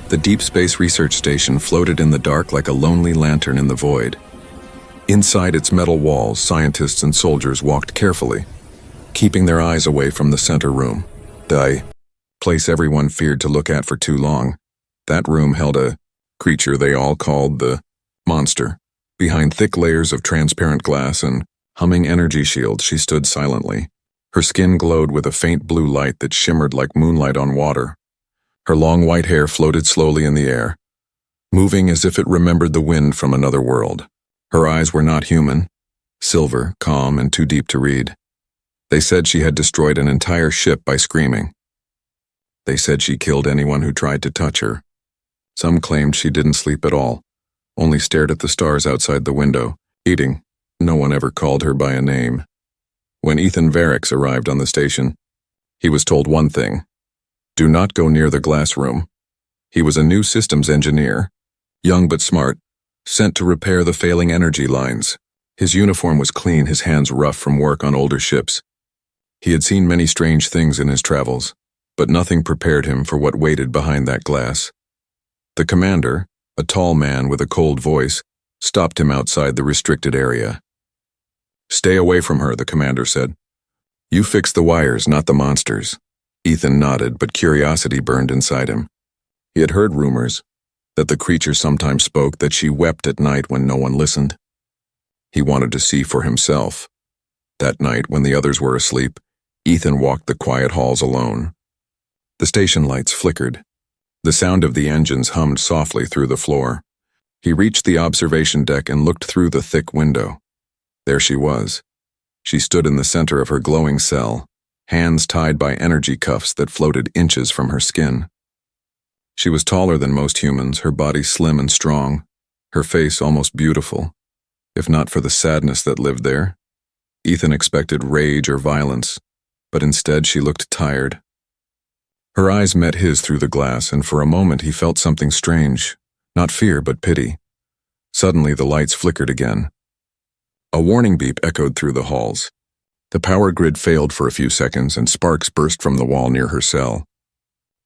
The Deep Space Research Station floated in the dark like a lonely lantern in the void. Inside its metal walls, scientists and soldiers walked carefully, keeping their eyes away from the center room. The place everyone feared to look at for too long. That room held a creature they all called the monster. Behind thick layers of transparent glass and humming energy shields, she stood silently. Her skin glowed with a faint blue light that shimmered like moonlight on water. Her long white hair floated slowly in the air, moving as if it remembered the wind from another world. Her eyes were not human, silver, calm, and too deep to read. They said she had destroyed an entire ship by screaming. They said she killed anyone who tried to touch her. Some claimed she didn't sleep at all, only stared at the stars outside the window, eating. No one ever called her by a name. When Ethan Variks arrived on the station, he was told one thing: do not go near the glass room. He was a new systems engineer, young but smart, sent to repair the failing energy lines. His uniform was clean, his hands rough from work on older ships. He had seen many strange things in his travels, but nothing prepared him for what waited behind that glass. The commander, a tall man with a cold voice, stopped him outside the restricted area. "Stay away from her," the commander said. "You fix the wires, not the monsters." Ethan nodded, but curiosity burned inside him. He had heard rumors that the creature sometimes spoke, that she wept at night when no one listened. He wanted to see for himself. That night, when the others were asleep, Ethan walked the quiet halls alone. The station lights flickered. The sound of the engines hummed softly through the floor. He reached the observation deck and looked through the thick window. There she was. She stood in the center of her glowing cell, hands tied by energy cuffs that floated inches from her skin. She was taller than most humans, her body slim and strong, her face almost beautiful. If not for the sadness that lived there, Ethan expected rage or violence, but instead she looked tired. Her eyes met his through the glass, and for a moment he felt something strange, not fear but pity. Suddenly the lights flickered again. A warning beep echoed through the halls. The power grid failed for a few seconds and sparks burst from the wall near her cell.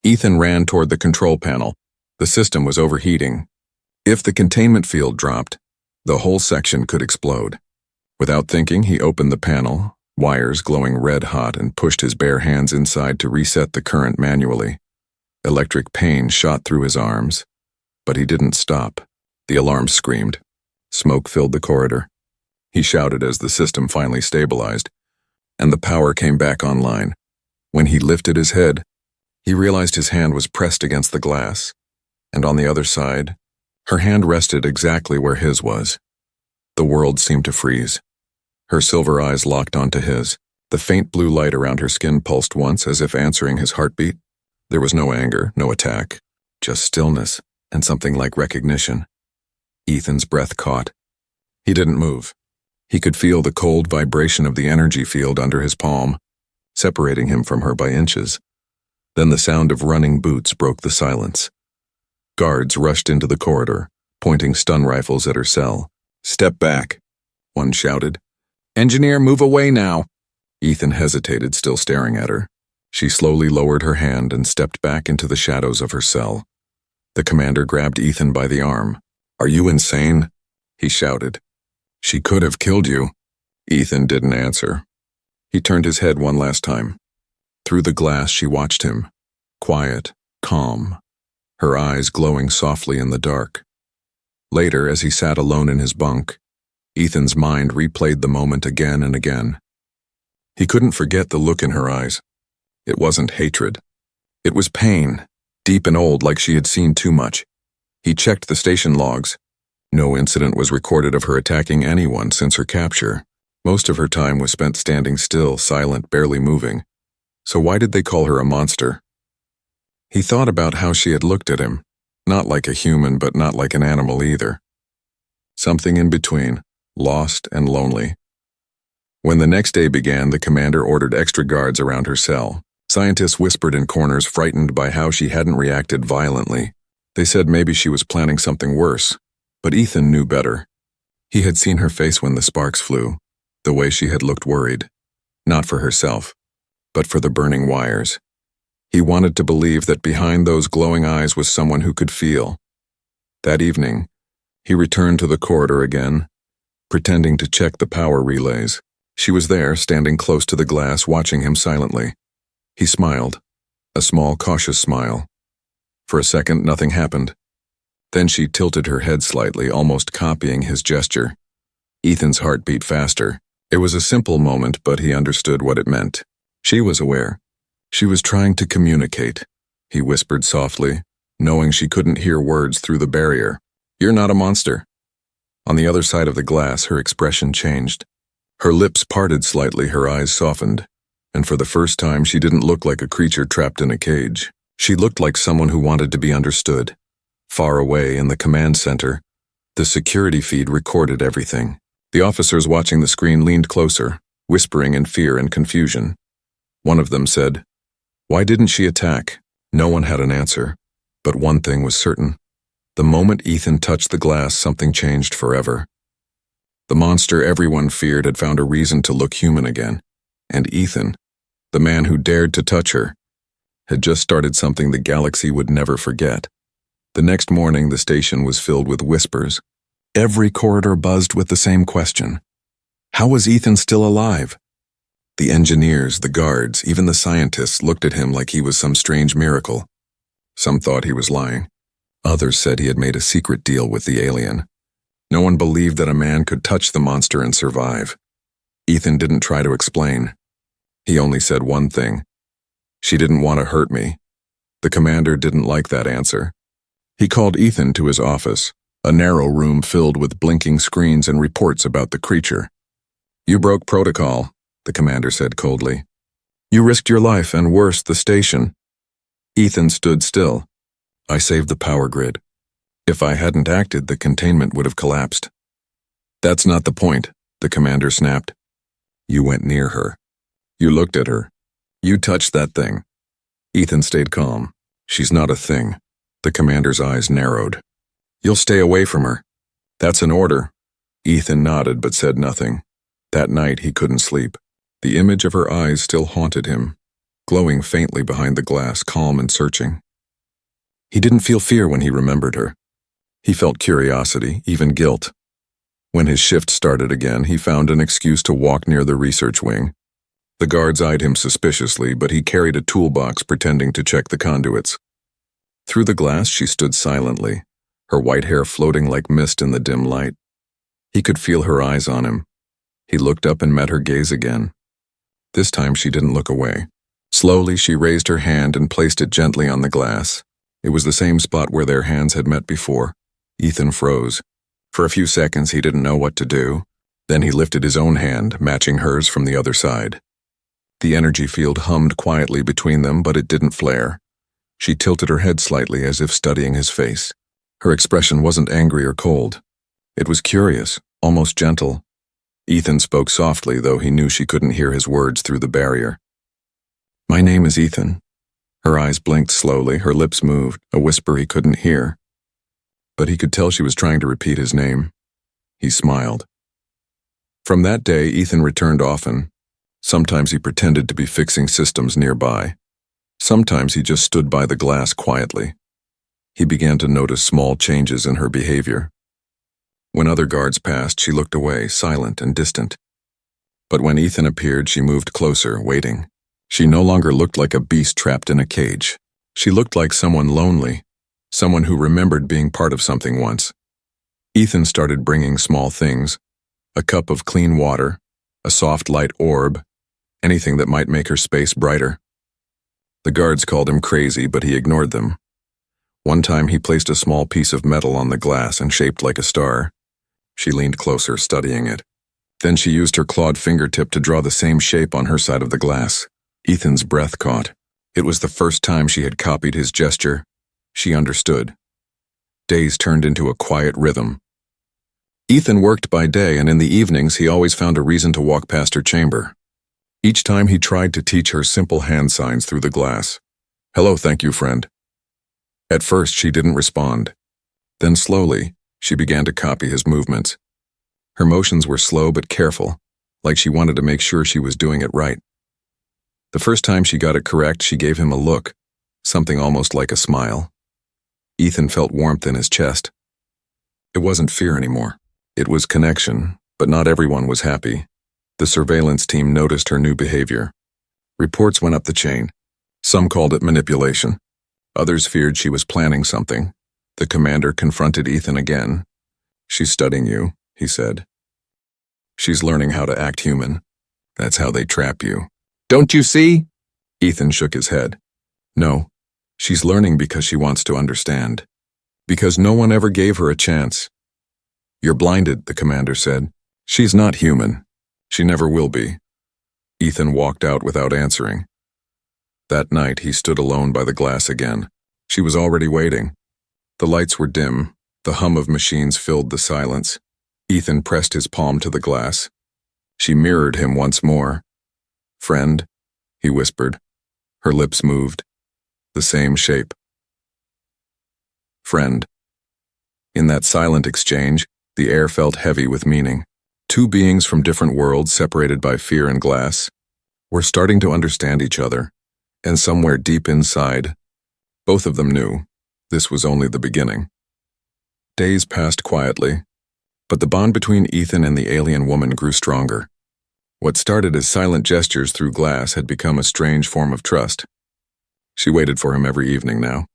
Ethan ran toward the control panel. The system was overheating. If the containment field dropped, the whole section could explode. Without thinking, he opened the panel, wires glowing red hot, and pushed his bare hands inside to reset the current manually. Electric pain shot through his arms, but he didn't stop. The alarm screamed. Smoke filled the corridor. He shouted as the system finally stabilized, and the power came back online. When he lifted his head, he realized his hand was pressed against the glass, and on the other side, her hand rested exactly where his was. The world seemed to freeze. Her silver eyes locked onto his. The faint blue light around her skin pulsed once, as if answering his heartbeat. There was no anger, no attack, just stillness and something like recognition. Ethan's breath caught. He didn't move. He could feel the cold vibration of the energy field under his palm, separating him from her by inches. Then the sound of running boots broke the silence. Guards rushed into the corridor, pointing stun rifles at her cell. "Step back," one shouted. "Engineer, move away now." Ethan hesitated, still staring at her. She slowly lowered her hand and stepped back into the shadows of her cell. The commander grabbed Ethan by the arm. "Are you insane?" he shouted. "She could have killed you." Ethan didn't answer. He turned his head one last time. Through the glass she watched him, quiet, calm, her eyes glowing softly in the dark. Later, as he sat alone in his bunk, Ethan's mind replayed the moment again and again. He couldn't forget the look in her eyes. It wasn't hatred. It was pain, deep and old, like she had seen too much. He checked the station logs. No incident was recorded of her attacking anyone since her capture. Most of her time was spent standing still, silent, barely moving. So why did they call her a monster? He thought about how she had looked at him, not like a human, but not like an animal either. Something in between, lost and lonely. When the next day began, the commander ordered extra guards around her cell. Scientists whispered in corners, frightened by how she hadn't reacted violently. They said maybe she was planning something worse, but Ethan knew better. He had seen her face when the sparks flew, the way she had looked worried, not for herself, but for the burning wires. He wanted to believe that behind those glowing eyes was someone who could feel. That evening, he returned to the corridor again, pretending to check the power relays. She was there, standing close to the glass, watching him silently. He smiled, a small, cautious smile. For a second, nothing happened. Then she tilted her head slightly, almost copying his gesture. Ethan's heart beat faster. It was a simple moment, but he understood what it meant. She was aware. She was trying to communicate. He whispered softly, knowing she couldn't hear words through the barrier. "You're not a monster." On the other side of the glass, her expression changed. Her lips parted slightly, her eyes softened, and for the first time she didn't look like a creature trapped in a cage. She looked like someone who wanted to be understood. Far away in the command center, the security feed recorded everything. The officers watching the screen leaned closer, whispering in fear and confusion. One of them said, "Why didn't she attack?" No one had an answer, but one thing was certain. The moment Ethan touched the glass, something changed forever. The monster everyone feared had found a reason to look human again, and Ethan, the man who dared to touch her, had just started something the galaxy would never forget. The next morning, the station was filled with whispers. Every corridor buzzed with the same question. How was Ethan still alive? The engineers, the guards, even the scientists looked at him like he was some strange miracle. Some thought he was lying. Others said he had made a secret deal with the alien. No one believed that a man could touch the monster and survive. Ethan didn't try to explain. He only said one thing. "She didn't want to hurt me." The commander didn't like that answer. He called Ethan to his office, a narrow room filled with blinking screens and reports about the creature. "You broke protocol," the commander said coldly. "You risked your life and worse, the station." Ethan stood still. "I saved the power grid. If I hadn't acted, the containment would have collapsed." "That's not the point," the commander snapped. "You went near her. You looked at her. You touched that thing." Ethan stayed calm. "She's not a thing." The commander's eyes narrowed. "You'll stay away from her." "That's an order." Ethan nodded but said nothing. That night he couldn't sleep. The image of her eyes still haunted him, glowing faintly behind the glass, calm and searching. He didn't feel fear when he remembered her. He felt curiosity, even guilt. When his shift started again, he found an excuse to walk near the research wing. The guards eyed him suspiciously, but he carried a toolbox pretending to check the conduits. Through the glass, she stood silently, her white hair floating like mist in the dim light. He could feel her eyes on him. He looked up and met her gaze again. This time she didn't look away. Slowly, she raised her hand and placed it gently on the glass. It was the same spot where their hands had met before. Ethan froze. For a few seconds, he didn't know what to do. Then he lifted his own hand, matching hers from the other side. The energy field hummed quietly between them, but it didn't flare. She tilted her head slightly as if studying his face. Her expression wasn't angry or cold. It was curious, almost gentle. Ethan spoke softly, though he knew she couldn't hear his words through the barrier. "My name is Ethan." Her eyes blinked slowly, her lips moved, a whisper he couldn't hear. But he could tell she was trying to repeat his name. He smiled. From that day, Ethan returned often. Sometimes he pretended to be fixing systems nearby. Sometimes he just stood by the glass quietly. He began to notice small changes in her behavior. When other guards passed, she looked away, silent and distant. But when Ethan appeared, she moved closer, waiting. She no longer looked like a beast trapped in a cage. She looked like someone lonely, someone who remembered being part of something once. Ethan started bringing small things, a cup of clean water, a soft light orb, anything that might make her space brighter. The guards called him crazy, but he ignored them. One time he placed a small piece of metal on the glass and shaped like a star. She leaned closer, studying it. Then she used her clawed fingertip to draw the same shape on her side of the glass. Ethan's breath caught. It was the first time she had copied his gesture. She understood. Days turned into a quiet rhythm. Ethan worked by day, and in the evenings he always found a reason to walk past her chamber. Each time he tried to teach her simple hand signs through the glass. "Hello, thank you, friend." At first she didn't respond. Then slowly, she began to copy his movements. Her motions were slow but careful, like she wanted to make sure she was doing it right. The first time she got it correct, she gave him a look, something almost like a smile. Ethan felt warmth in his chest. It wasn't fear anymore. It was connection, but not everyone was happy. The surveillance team noticed her new behavior. Reports went up the chain. Some called it manipulation. Others feared she was planning something. The commander confronted Ethan again. "She's studying you," he said. "She's learning how to act human. That's how they trap you." "Don't you see?" Ethan shook his head. "No, she's learning because she wants to understand. Because no one ever gave her a chance." "You're blinded," the commander said. "She's not human. She never will be." Ethan walked out without answering. That night, he stood alone by the glass again. She was already waiting. The lights were dim. The hum of machines filled the silence. Ethan pressed his palm to the glass. She mirrored him once more. "Friend," he whispered. Her lips moved. The same shape. "Friend." In that silent exchange, the air felt heavy with meaning. Two beings from different worlds, separated by fear and glass, were starting to understand each other, and somewhere deep inside, both of them knew this was only the beginning. Days passed quietly, but the bond between Ethan and the alien woman grew stronger. What started as silent gestures through glass had become a strange form of trust. She waited for him every evening now.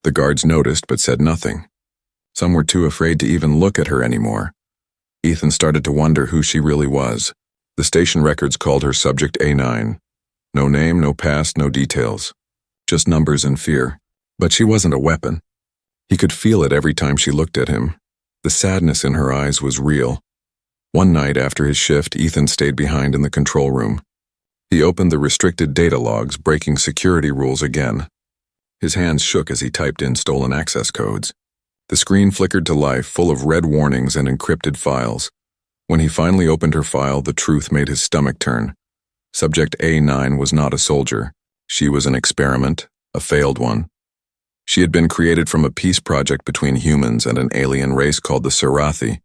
The guards noticed but said nothing. Some were too afraid to even look at her anymore. Ethan started to wonder who she really was. The station records called her Subject A9. No name, no past, no details. Just numbers and fear. But she wasn't a weapon. He could feel it every time she looked at him. The sadness in her eyes was real. One night after his shift, Ethan stayed behind in the control room. He opened the restricted data logs, breaking security rules again. His hands shook as he typed in stolen access codes. The screen flickered to life, full of red warnings and encrypted files. When he finally opened her file, the truth made his stomach turn. Subject A9 was not a soldier. She was an experiment, a failed one. She had been created from a peace project between humans and an alien race called the Sarathi,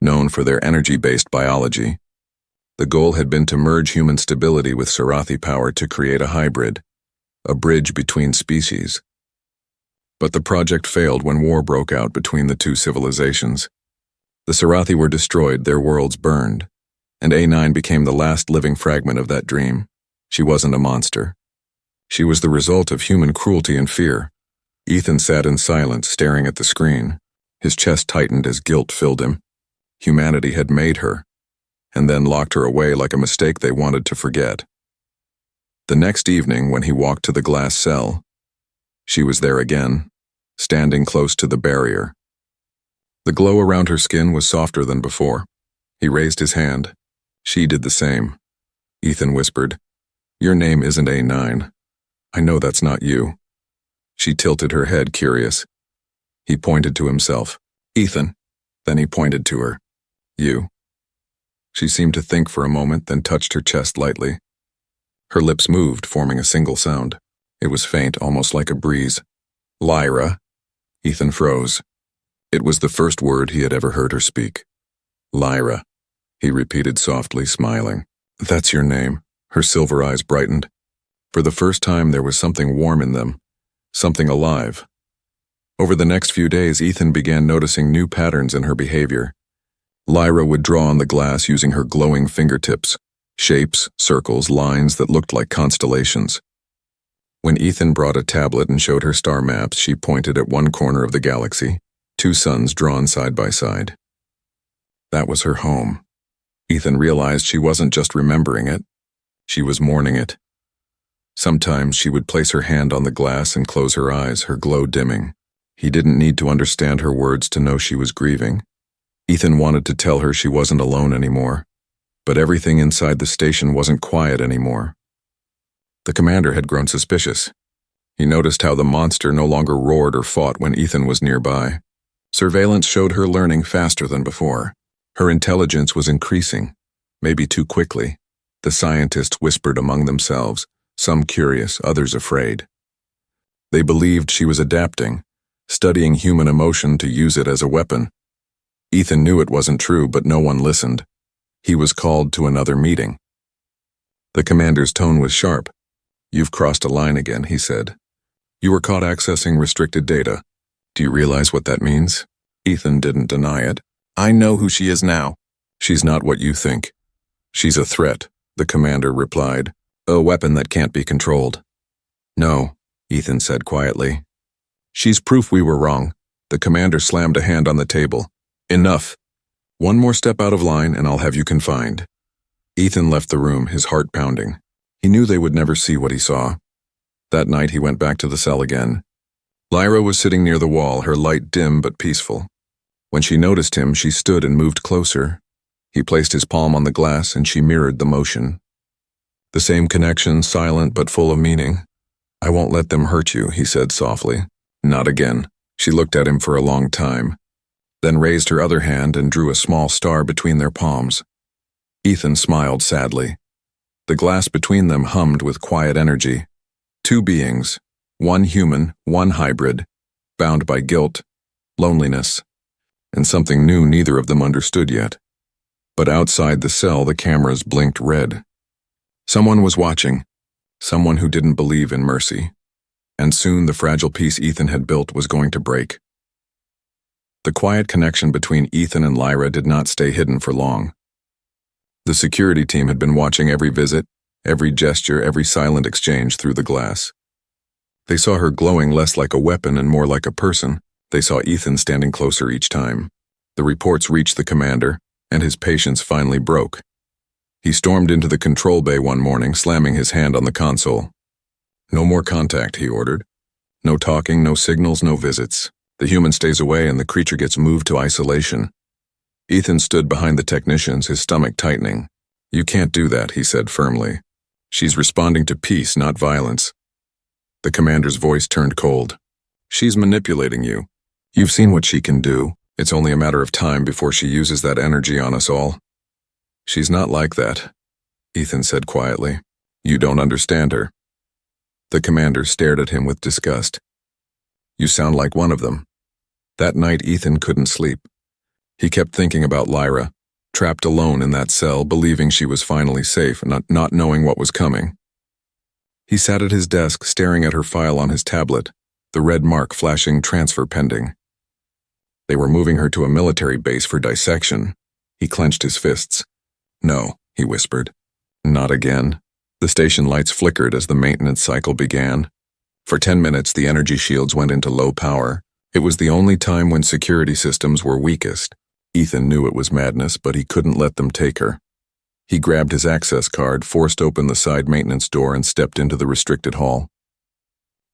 known for their energy-based biology. The goal had been to merge human stability with Sarathi power to create a hybrid, a bridge between species. But the project failed when war broke out between the two civilizations. The Sarathi were destroyed, their worlds burned, and A9 became the last living fragment of that dream. She wasn't a monster. She was the result of human cruelty and fear. Ethan sat in silence, staring at the screen. His chest tightened as guilt filled him. Humanity had made her, and then locked her away like a mistake they wanted to forget. The next evening, when he walked to the glass cell, she was there again, standing close to the barrier. The glow around her skin was softer than before. He raised his hand. She did the same. Ethan whispered, "Your name isn't A9. I know that's not you." She tilted her head, curious. He pointed to himself. "Ethan." Then he pointed to her. "You." She seemed to think for a moment, then touched her chest lightly. Her lips moved, forming a single sound. It was faint, almost like a breeze. "Lyra." Ethan froze. It was the first word he had ever heard her speak. "Lyra," he repeated softly, smiling. "That's your name." Her silver eyes brightened. For the first time, there was something warm in them, something alive. Over the next few days, Ethan began noticing new patterns in her behavior. Lyra would draw on the glass using her glowing fingertips, shapes, circles, lines that looked like constellations. When Ethan brought a tablet and showed her star maps, she pointed at one corner of the galaxy, two suns drawn side by side. That was her home. Ethan realized she wasn't just remembering it, she was mourning it. Sometimes she would place her hand on the glass and close her eyes, her glow dimming. He didn't need to understand her words to know she was grieving. Ethan wanted to tell her she wasn't alone anymore, but everything inside the station wasn't quiet anymore. The commander had grown suspicious. He noticed how the monster no longer roared or fought when Ethan was nearby. Surveillance showed her learning faster than before. Her intelligence was increasing, maybe too quickly. The scientists whispered among themselves, some curious, others afraid. They believed she was adapting, studying human emotion to use it as a weapon. Ethan knew it wasn't true, but no one listened. He was called to another meeting. The commander's tone was sharp. "You've crossed a line again," he said. You were caught accessing restricted data. Do you realize what that means? Ethan didn't deny it. I know who she is now. She's not what you think. She's a threat, the commander replied. A weapon that can't be controlled. No, Ethan said quietly. She's proof we were wrong. The commander slammed a hand on the table. Enough. One more step out of line and I'll have you confined. Ethan left the room, his heart pounding. He knew they would never see what he saw. That night he went back to the cell again. Lyra was sitting near the wall, her light dim but peaceful. When she noticed him, she stood and moved closer. He placed his palm on the glass and she mirrored the motion. The same connection, silent but full of meaning. I won't let them hurt you, he said softly. Not again. She looked at him for a long time, then raised her other hand and drew a small star between their palms. Ethan smiled sadly. The glass between them hummed with quiet energy. Two beings, one human, one hybrid, bound by guilt, loneliness, and something new neither of them understood yet. But outside the cell, the cameras blinked red. Someone was watching, someone who didn't believe in mercy. And soon the fragile peace Ethan had built was going to break. The quiet connection between Ethan and Lyra did not stay hidden for long. The security team had been watching every visit, every gesture, every silent exchange through the glass. They saw her glowing less like a weapon and more like a person. They saw Ethan standing closer each time. The reports reached the commander, and his patience finally broke. He stormed into the control bay one morning, slamming his hand on the console. No more contact, he ordered. No talking, no signals, no visits. The human stays away and the creature gets moved to isolation. Ethan stood behind the technicians, his stomach tightening. You can't do that, he said firmly. She's responding to peace, not violence. The commander's voice turned cold. She's manipulating you. You've seen what she can do. It's only a matter of time before she uses that energy on us all. She's not like that, Ethan said quietly. You don't understand her. The commander stared at him with disgust. You sound like one of them. That night Ethan couldn't sleep. He kept thinking about Lyra, trapped alone in that cell, believing she was finally safe, not knowing what was coming. He sat at his desk, staring at her file on his tablet, the red mark flashing transfer pending. They were moving her to a military base for dissection. He clenched his fists. No, he whispered. Not again. The station lights flickered as the maintenance cycle began. For 10 minutes, the energy shields went into low power. It was the only time when security systems were weakest. Ethan knew it was madness, but he couldn't let them take her. He grabbed his access card, forced open the side maintenance door, and stepped into the restricted hall.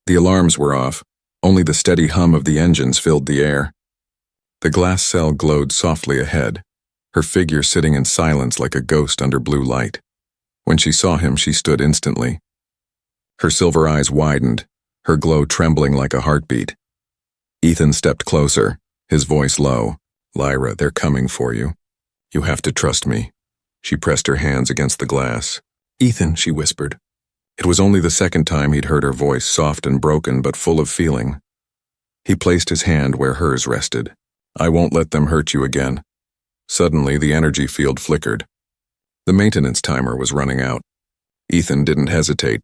The alarms were off. Only the steady hum of the engines filled the air. The glass cell glowed softly ahead, her figure sitting in silence like a ghost under blue light. When she saw him, she stood instantly. Her silver eyes widened, her glow trembling like a heartbeat. Ethan stepped closer, his voice low. Lyra, they're coming for you. You have to trust me. She pressed her hands against the glass. Ethan, she whispered. It was only the second time he'd heard her voice, soft and broken but full of feeling. He placed his hand where hers rested. I won't let them hurt you again. Suddenly, the energy field flickered. The maintenance timer was running out. Ethan didn't hesitate.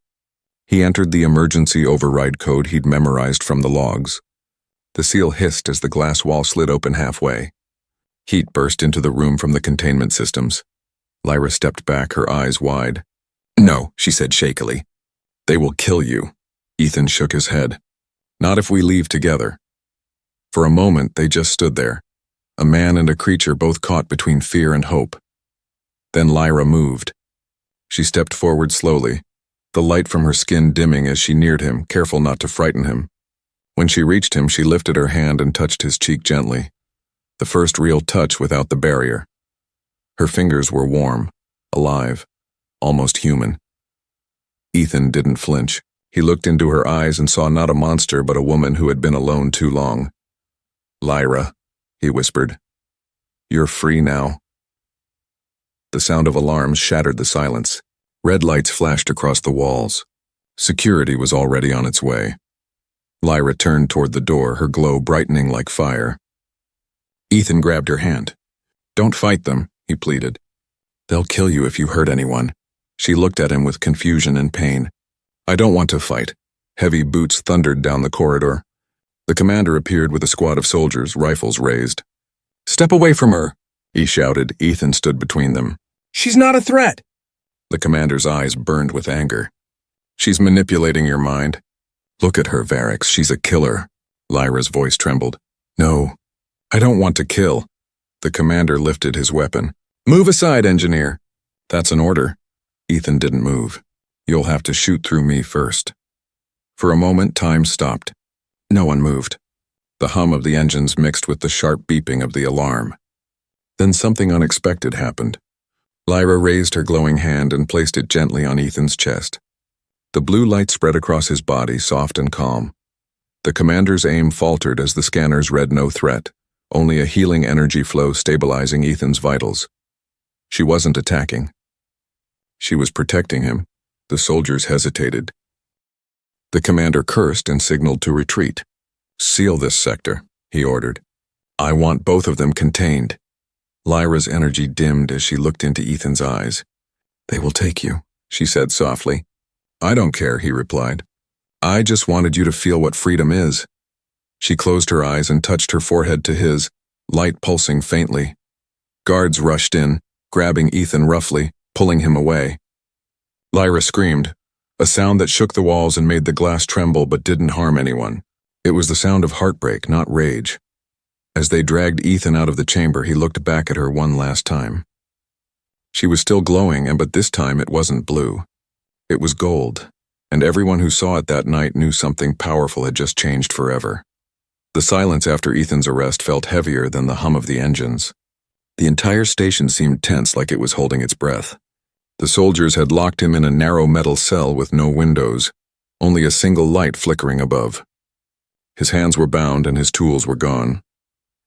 He entered the emergency override code he'd memorized from the logs. The seal hissed as the glass wall slid open halfway. Heat burst into the room from the containment systems. Lyra stepped back, her eyes wide. No, she said shakily. They will kill you. Ethan shook his head. Not if we leave together. For a moment, they just stood there. A man and a creature both caught between fear and hope. Then Lyra moved. She stepped forward slowly, the light from her skin dimming as she neared him, careful not to frighten him. When she reached him, she lifted her hand and touched his cheek gently. The first real touch without the barrier. Her fingers were warm, alive, almost human. Ethan didn't flinch. He looked into her eyes and saw not a monster but a woman who had been alone too long. Lyra, he whispered. You're free now. The sound of alarms shattered the silence. Red lights flashed across the walls. Security was already on its way. Lyra turned toward the door, her glow brightening like fire. Ethan grabbed her hand. Don't fight them, he pleaded. They'll kill you if you hurt anyone. She looked at him with confusion and pain. I don't want to fight. Heavy boots thundered down the corridor. The commander appeared with a squad of soldiers, rifles raised. "Step away from her," he shouted. Ethan stood between them. She's not a threat. The commander's eyes burned with anger. "She's manipulating your mind. Look at her, Varix. She's a killer." Lyra's voice trembled. "No, I don't want to kill." The commander lifted his weapon. "Move aside, engineer." "That's an order." Ethan didn't move. "You'll have to shoot through me first." For a moment, time stopped. No one moved. The hum of the engines mixed with the sharp beeping of the alarm. Then something unexpected happened. Lyra raised her glowing hand and placed it gently on Ethan's chest. The blue light spread across his body, soft and calm. The commander's aim faltered as the scanners read no threat, only a healing energy flow stabilizing Ethan's vitals. She wasn't attacking. She was protecting him. The soldiers hesitated. The commander cursed and signaled to retreat. "Seal this sector," he ordered. "I want both of them contained." Lyra's energy dimmed as she looked into Ethan's eyes. "They will take you," she said softly. "I don't care," he replied. "I just wanted you to feel what freedom is." She closed her eyes and touched her forehead to his, light pulsing faintly. Guards rushed in, grabbing Ethan roughly, pulling him away. Lyra screamed, a sound that shook the walls and made the glass tremble but didn't harm anyone. It was the sound of heartbreak, not rage. As they dragged Ethan out of the chamber, he looked back at her one last time. She was still glowing, but this time it wasn't blue. It was gold, and everyone who saw it that night knew something powerful had just changed forever. The silence after Ethan's arrest felt heavier than the hum of the engines. The entire station seemed tense, like it was holding its breath. The soldiers had locked him in a narrow metal cell with no windows, only a single light flickering above. His hands were bound and his tools were gone.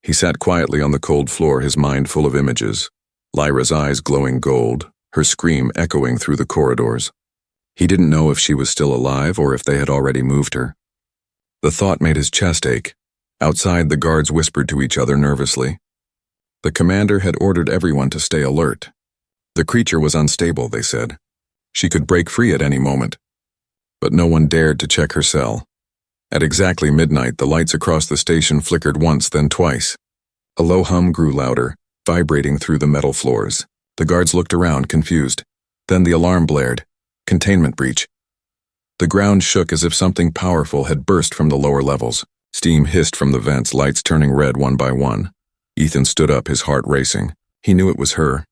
He sat quietly on the cold floor, his mind full of images. Lyra's eyes glowing gold, her scream echoing through the corridors. He didn't know if she was still alive or if they had already moved her. The thought made his chest ache. Outside, the guards whispered to each other nervously. The commander had ordered everyone to stay alert. The creature was unstable, they said. She could break free at any moment. But no one dared to check her cell. At exactly midnight, the lights across the station flickered once, then twice. A low hum grew louder, vibrating through the metal floors. The guards looked around, confused. Then the alarm blared. Containment breach. The ground shook as if something powerful had burst from the lower levels. Steam hissed from the vents, lights turning red one by one. Ethan stood up, his heart racing. He knew it was her.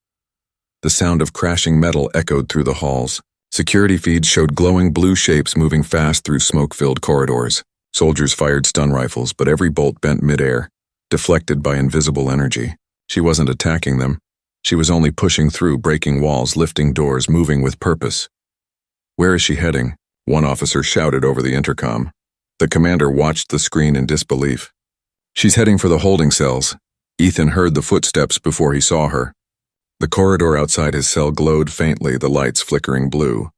The sound of crashing metal echoed through the halls. Security feeds showed glowing blue shapes moving fast through smoke-filled corridors. Soldiers fired stun rifles, but every bolt bent midair, deflected by invisible energy. She wasn't attacking them. She was only pushing through, breaking walls, lifting doors, moving with purpose. "Where is she heading?" one officer shouted over the intercom. The commander watched the screen in disbelief. "She's heading for the holding cells." Ethan heard the footsteps before he saw her. The corridor outside his cell glowed faintly, the lights flickering blue.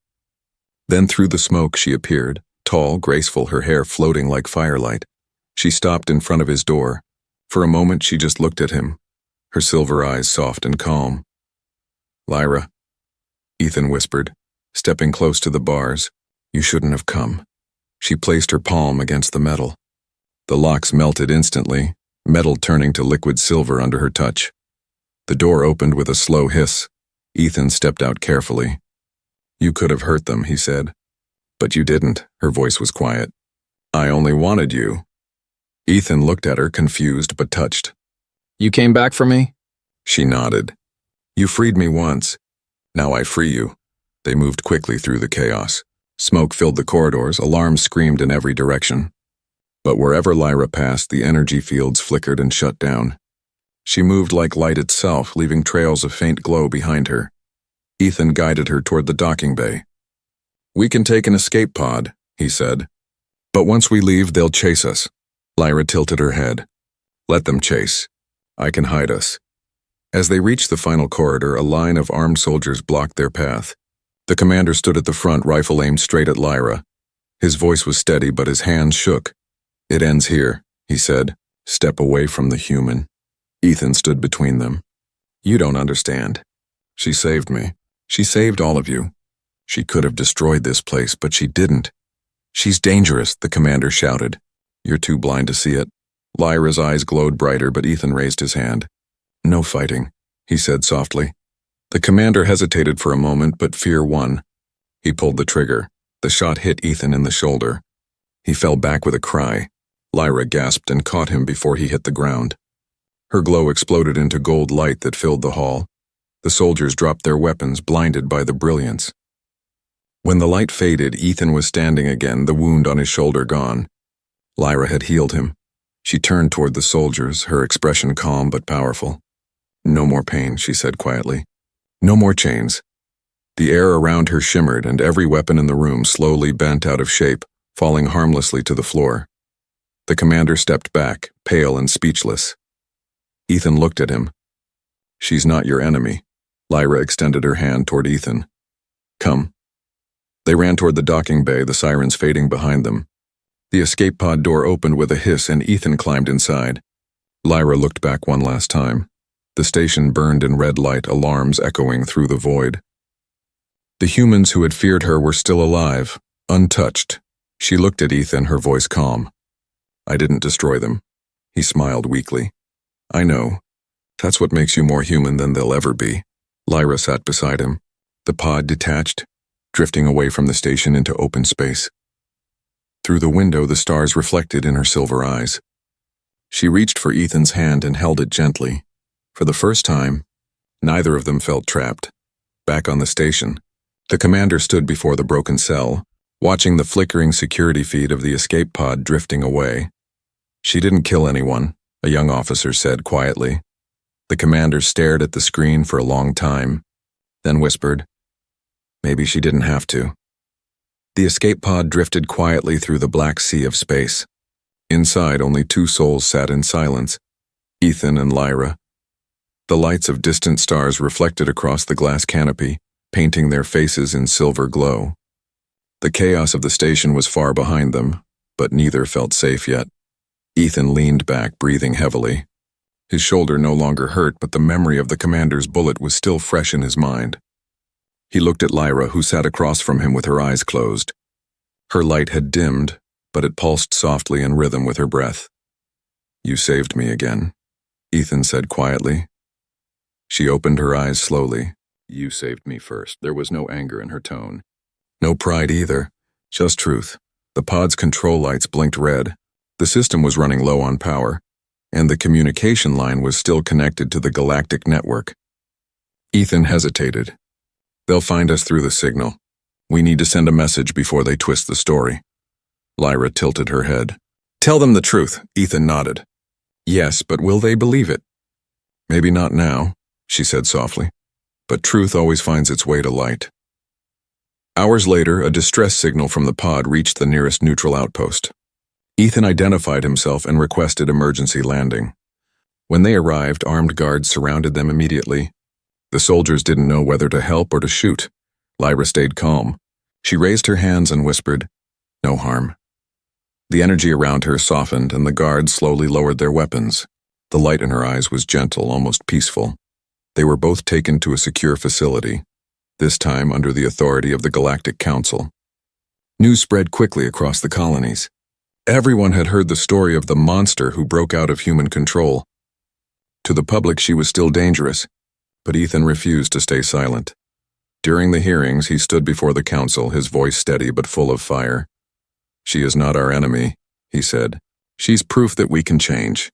Then through the smoke she appeared, tall, graceful, her hair floating like firelight. She stopped in front of his door. For a moment she just looked at him, her silver eyes soft and calm. "Lyra," Ethan whispered, stepping close to the bars. "You shouldn't have come." She placed her palm against the metal. The locks melted instantly, metal turning to liquid silver under her touch. The door opened with a slow hiss. Ethan stepped out carefully. "You could have hurt them," he said. "But you didn't." Her voice was quiet. "I only wanted you." Ethan looked at her, confused but touched. "You came back for me?" She nodded. "You freed me once. Now I free you." They moved quickly through the chaos. Smoke filled the corridors, alarms screamed in every direction. But wherever Lyra passed, the energy fields flickered and shut down. She moved like light itself, leaving trails of faint glow behind her. Ethan guided her toward the docking bay. "We can take an escape pod," he said. "But once we leave, they'll chase us." Lyra tilted her head. "Let them chase. I can hide us." As they reached the final corridor, a line of armed soldiers blocked their path. The commander stood at the front, rifle aimed straight at Lyra. His voice was steady, but his hands shook. "It ends here," he said. "Step away from the human." Ethan stood between them. "You don't understand. She saved me. She saved all of you. She could have destroyed this place, but she didn't. "She's dangerous," the commander shouted. "You're too blind to see it." Lyra's eyes glowed brighter, but Ethan raised his hand. "No fighting," he said softly. The commander hesitated for a moment, but fear won. He pulled the trigger. The shot hit Ethan in the shoulder. He fell back with a cry. Lyra gasped and caught him before he hit the ground. Her glow exploded into gold light that filled the hall. The soldiers dropped their weapons, blinded by the brilliance. When the light faded, Ethan was standing again, the wound on his shoulder gone. Lyra had healed him. She turned toward the soldiers, her expression calm but powerful. "No more pain," she said quietly. "No more chains." The air around her shimmered, and every weapon in the room slowly bent out of shape, falling harmlessly to the floor. The commander stepped back, pale and speechless. Ethan looked at him. "She's not your enemy." Lyra extended her hand toward Ethan. "Come." They ran toward the docking bay, the sirens fading behind them. The escape pod door opened with a hiss, and Ethan climbed inside. Lyra looked back one last time. The station burned in red light, alarms echoing through the void. The humans who had feared her were still alive, untouched. She looked at Ethan, her voice calm. "I didn't destroy them." He smiled weakly. "I know. That's what makes you more human than they'll ever be." Lyra sat beside him. The pod detached, drifting away from the station into open space. Through the window, the stars reflected in her silver eyes. She reached for Ethan's hand and held it gently. For the first time, neither of them felt trapped. Back on the station, the commander stood before the broken cell, watching the flickering security feed of the escape pod drifting away. "She didn't kill anyone," a young officer said quietly. The commander stared at the screen for a long time, then whispered, "Maybe she didn't have to." The escape pod drifted quietly through the black sea of space. Inside, only two souls sat in silence, Ethan and Lyra. The lights of distant stars reflected across the glass canopy, painting their faces in silver glow. The chaos of the station was far behind them, but neither felt safe yet. Ethan leaned back, breathing heavily. His shoulder no longer hurt, but the memory of the commander's bullet was still fresh in his mind. He looked at Lyra, who sat across from him with her eyes closed. Her light had dimmed, but it pulsed softly in rhythm with her breath. "You saved me again," Ethan said quietly. She opened her eyes slowly. "You saved me first." There was no anger in her tone. No pride either, just truth. The pod's control lights blinked red. The system was running low on power, and the communication line was still connected to the galactic network. Ethan hesitated. "They'll find us through the signal. We need to send a message before they twist the story." Lyra tilted her head. "Tell them the truth," Ethan nodded. "Yes, but will they believe it?" "Maybe not now," she said softly. "But truth always finds its way to light." Hours later, a distress signal from the pod reached the nearest neutral outpost. Ethan identified himself and requested emergency landing. When they arrived, armed guards surrounded them immediately. The soldiers didn't know whether to help or to shoot. Lyra stayed calm. She raised her hands and whispered, "No harm." The energy around her softened, and the guards slowly lowered their weapons. The light in her eyes was gentle, almost peaceful. They were both taken to a secure facility, this time under the authority of the Galactic Council. News spread quickly across the colonies. Everyone had heard the story of the monster who broke out of human control. To the public, she was still dangerous, but Ethan refused to stay silent. During the hearings, he stood before the council, his voice steady but full of fire. "She is not our enemy," he said. "She's proof that we can change.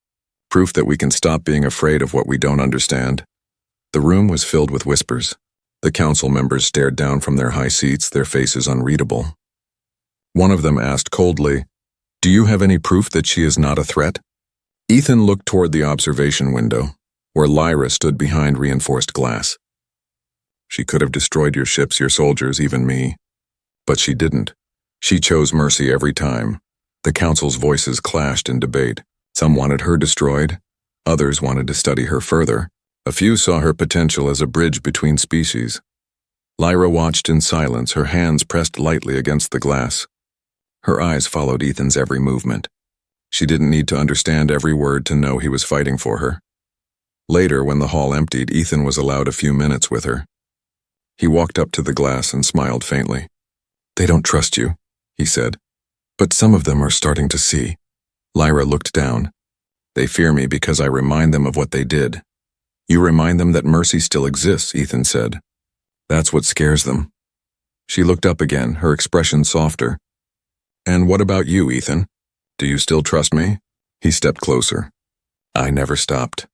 Proof that we can stop being afraid of what we don't understand." The room was filled with whispers. The council members stared down from their high seats, their faces unreadable. One of them asked coldly, "Do you have any proof that she is not a threat?" Ethan looked toward the observation window, where Lyra stood behind reinforced glass. "She could have destroyed your ships, your soldiers, even me. But she didn't. She chose mercy every time." The council's voices clashed in debate. Some wanted her destroyed. Others wanted to study her further. A few saw her potential as a bridge between species. Lyra watched in silence, her hands pressed lightly against the glass. Her eyes followed Ethan's every movement. She didn't need to understand every word to know he was fighting for her. Later, when the hall emptied, Ethan was allowed a few minutes with her. He walked up to the glass and smiled faintly. "They don't trust you," he said. But some of them are starting to see. Lyra looked down. They fear me because I remind them of what they did. You remind them that mercy still exists, Ethan said. That's what scares them. She looked up again, her expression softer. And what about you, Ethan? Do you still trust me? He stepped closer. I never stopped.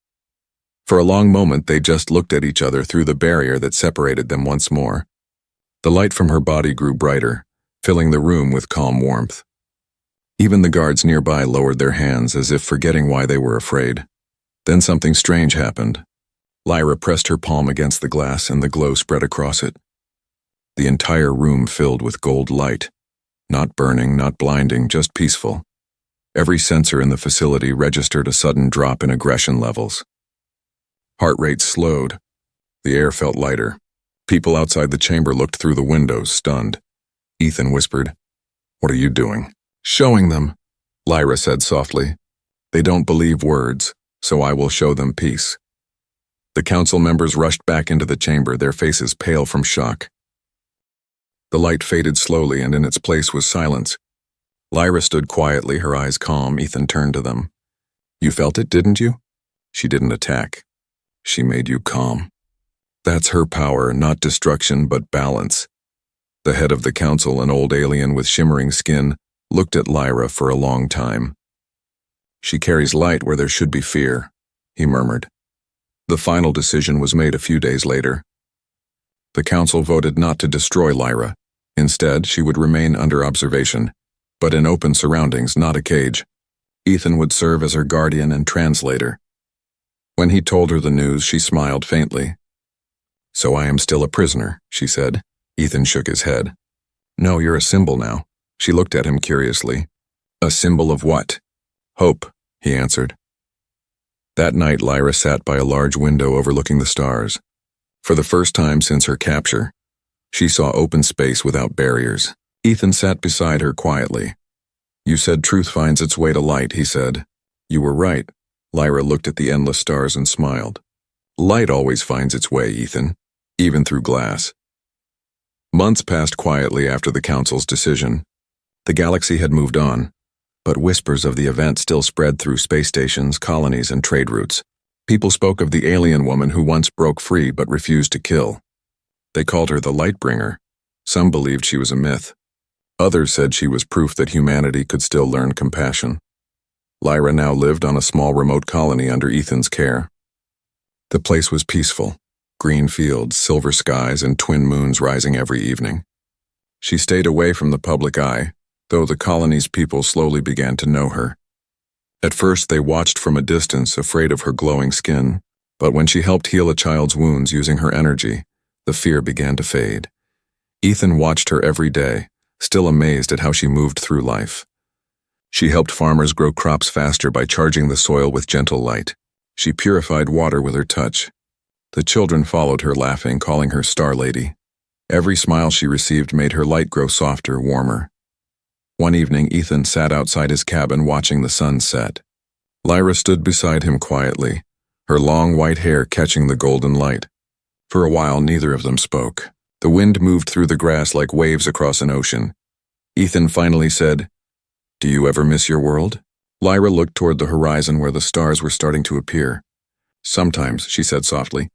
For a long moment, they just looked at each other through the barrier that separated them once more. The light from her body grew brighter, filling the room with calm warmth. Even the guards nearby lowered their hands as if forgetting why they were afraid. Then something strange happened. Lyra pressed her palm against the glass and the glow spread across it. The entire room filled with gold light. Not burning, not blinding, just peaceful. Every sensor in the facility registered a sudden drop in aggression levels. Heart rates slowed. The air felt lighter. People outside the chamber looked through the windows, stunned. Ethan whispered, "What are you doing?" "Showing them," Lyra said softly. "They don't believe words, so I will show them peace." The council members rushed back into the chamber, their faces pale from shock. The light faded slowly, and in its place was silence. Lyra stood quietly, her eyes calm. Ethan turned to them. "You felt it, didn't you?" She didn't attack. She made you calm. That's her power, not destruction, but balance. The head of the council, an old alien with shimmering skin, looked at Lyra for a long time. "She carries light where there should be fear," he murmured. The final decision was made a few days later. The council voted not to destroy Lyra. Instead, she would remain under observation, but in open surroundings, not a cage. Ethan would serve as her guardian and translator. When he told her the news, she smiled faintly. "So I am still a prisoner," she said. Ethan shook his head. "No, you're a symbol now." She looked at him curiously. "A symbol of what?" "Hope," he answered. That night, Lyra sat by a large window overlooking the stars. For the first time since her capture, she saw open space without barriers. Ethan sat beside her quietly. "You said truth finds its way to light," he said. "You were right." Lyra looked at the endless stars and smiled. "Light always finds its way, Ethan, even through glass." Months passed quietly after the council's decision. The galaxy had moved on, but whispers of the event still spread through space stations, colonies, and trade routes. People spoke of the alien woman who once broke free but refused to kill. They called her the Lightbringer. Some believed she was a myth. Others said she was proof that humanity could still learn compassion. Lyra now lived on a small remote colony under Ethan's care. The place was peaceful. Green fields, silver skies, and twin moons rising every evening. She stayed away from the public eye, though the colony's people slowly began to know her. At first, they watched from a distance, afraid of her glowing skin, but when she helped heal a child's wounds using her energy, the fear began to fade. Ethan watched her every day, still amazed at how she moved through life. She helped farmers grow crops faster by charging the soil with gentle light. She purified water with her touch. The children followed her, laughing, calling her Star Lady. Every smile she received made her light grow softer, warmer. One evening, Ethan sat outside his cabin watching the sun set. Lyra stood beside him quietly, her long white hair catching the golden light. For a while, neither of them spoke. The wind moved through the grass like waves across an ocean. Ethan finally said, "Do you ever miss your world?" Lyra looked toward the horizon where the stars were starting to appear. "Sometimes," she said softly.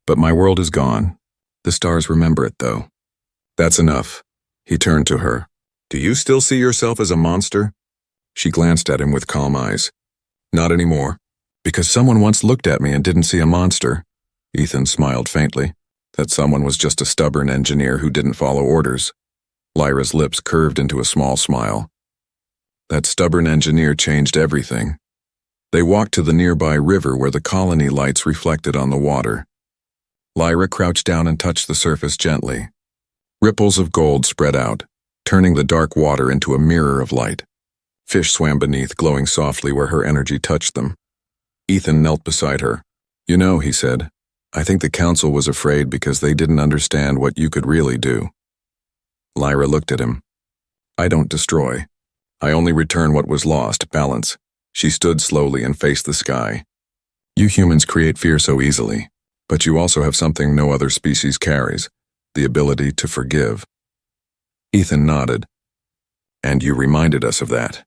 "But my world is gone. The stars remember it, though." "That's enough." He turned to her. "Do you still see yourself as a monster?" She glanced at him with calm eyes. "Not anymore. Because someone once looked at me and didn't see a monster." Ethan smiled faintly. That someone was just a stubborn engineer who didn't follow orders. Lyra's lips curved into a small smile. That stubborn engineer changed everything. They walked to the nearby river where the colony lights reflected on the water. Lyra crouched down and touched the surface gently. Ripples of gold spread out, turning the dark water into a mirror of light. Fish swam beneath, glowing softly where her energy touched them. Ethan knelt beside her. "You know," he said, "I think the council was afraid because they didn't understand what you could really do." Lyra looked at him. "I don't destroy. I only return what was lost, balance." She stood slowly and faced the sky. "You humans create fear so easily, but you also have something no other species carries, the ability to forgive." Ethan nodded. And you reminded us of that.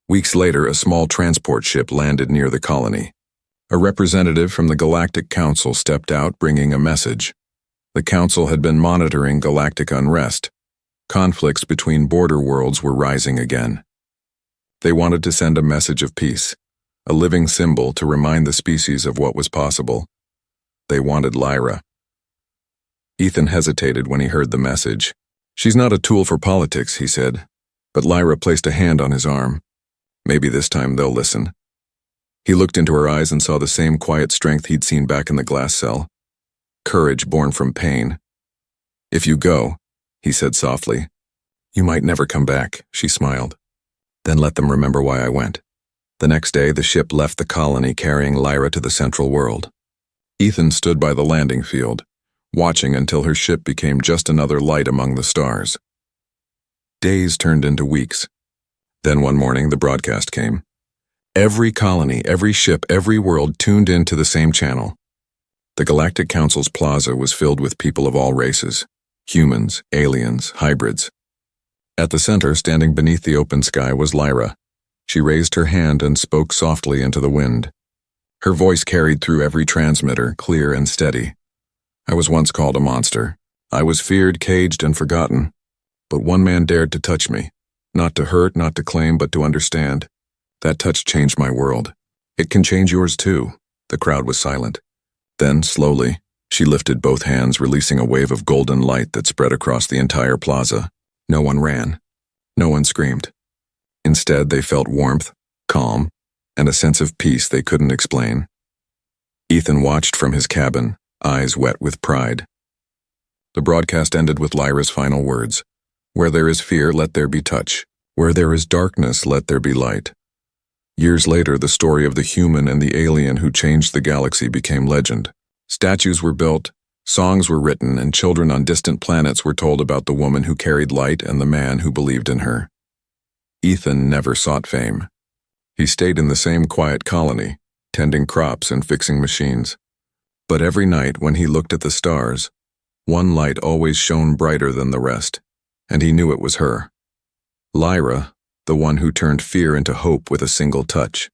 Weeks later, a small transport ship landed near the colony. A representative from the Galactic Council stepped out bringing a message. The Council had been monitoring galactic unrest. Conflicts between border worlds were rising again. They wanted to send a message of peace, a living symbol to remind the species of what was possible. They wanted Lyra. Ethan hesitated when he heard the message. "She's not a tool for politics," he said, but Lyra placed a hand on his arm. Maybe this time they'll listen. He looked into her eyes and saw the same quiet strength he'd seen back in the glass cell. Courage born from pain. "If you go," he said softly, "you might never come back," she smiled. "Then let them remember why I went." The next day, the ship left the colony carrying Lyra to the central world. Ethan stood by the landing field, watching until her ship became just another light among the stars. Days turned into weeks. Then one morning, the broadcast came. Every colony, every ship, every world tuned in to the same channel. The Galactic Council's plaza was filled with people of all races, humans, aliens, hybrids. At the center, standing beneath the open sky, was Lyra. She raised her hand and spoke softly into the wind. Her voice carried through every transmitter, clear and steady. "I was once called a monster. I was feared, caged, and forgotten. But one man dared to touch me. Not to hurt, not to claim, but to understand. That touch changed my world. It can change yours too." The crowd was silent. Then, slowly, she lifted both hands, releasing a wave of golden light that spread across the entire plaza. No one ran. No one screamed. Instead, they felt warmth, calm, and a sense of peace they couldn't explain. Ethan watched from his cabin, eyes wet with pride. The broadcast ended with Lyra's final words. "Where there is fear, let there be touch. Where there is darkness, let there be light." Years later, the story of the human and the alien who changed the galaxy became legend. Statues were built, songs were written, and children on distant planets were told about the woman who carried light and the man who believed in her. Ethan never sought fame. He stayed in the same quiet colony, tending crops and fixing machines. But every night when he looked at the stars, one light always shone brighter than the rest, and he knew it was her. Lyra, the one who turned fear into hope with a single touch.